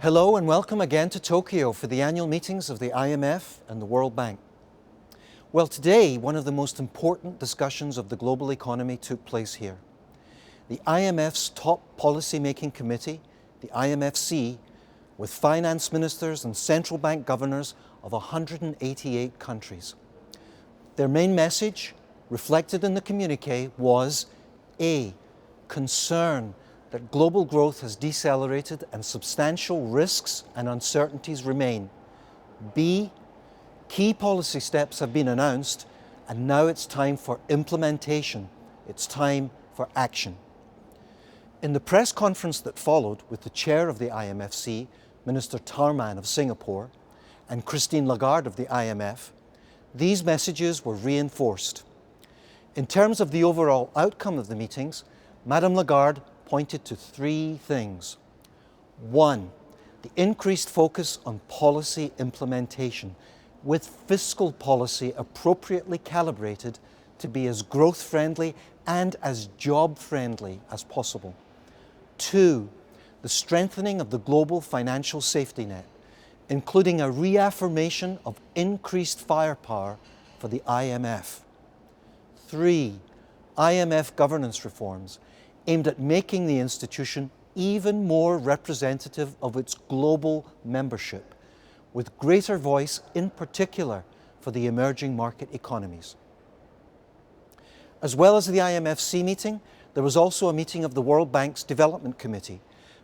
Hello and welcome again to Tokyo for the annual meetings of the IMF and the World Bank. Well, today, one of the most important discussions of the global economy took place here. The IMF's top policy-making committee, the IMFC, with finance ministers and central bank governors of 188 countries. Their main message, reflected in the communiqué, was A. Concern that global growth has decelerated and substantial risks and uncertainties remain. B. Key policy steps have been announced and now it's time for implementation. It's time for action. In the press conference that followed with the chair of the IMFC, Minister Tharman of Singapore, and Christine Lagarde of the IMF, these messages were reinforced. In terms of the overall outcome of the meetings, Madame Lagarde pointed to three things. One, the increased focus on policy implementation, with fiscal policy appropriately calibrated to be as growth-friendly and as job-friendly as possible. Two, the strengthening of the global financial safety net, including a reaffirmation of increased firepower for the IMF. Three, IMF governance reforms aimed at making the institution even more representative of its global membership, with greater voice in particular for the emerging market economies. As well as the IMFC meeting, there was also a meeting of the World Bank's Development Committee,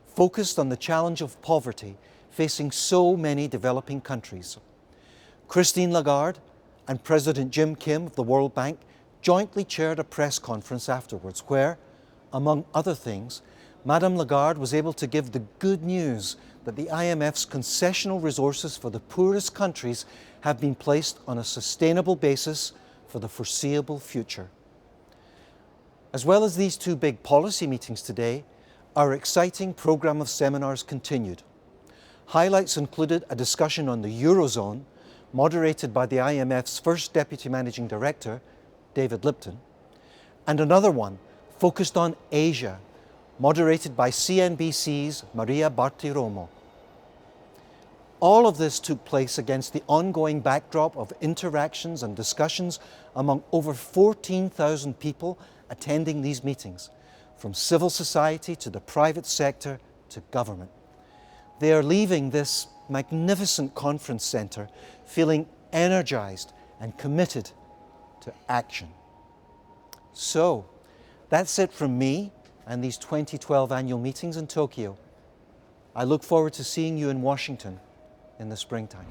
focused on the challenge of poverty facing so many developing countries. Christine Lagarde and President Jim Kim of the World Bank jointly chaired a press conference afterwards where, among other things, Madame Lagarde was able to give the good news that the IMF's concessional resources for the poorest countries have been placed on a sustainable basis for the foreseeable future. As well as these two big policy meetings today, our exciting program of seminars continued. Highlights included a discussion on the Eurozone, moderated by the IMF's first Deputy Managing Director, David Lipton, and another one focused on Asia, moderated by CNBC's Maria Bartiromo. All of this took place against the ongoing backdrop of interactions and discussions among over 14,000 people attending these meetings, from civil society to the private sector to government. They are leaving this magnificent conference centre feeling energized and committed to action. So, that's it from me and these 2012 annual meetings in Tokyo. I look forward to seeing you in Washington in the springtime.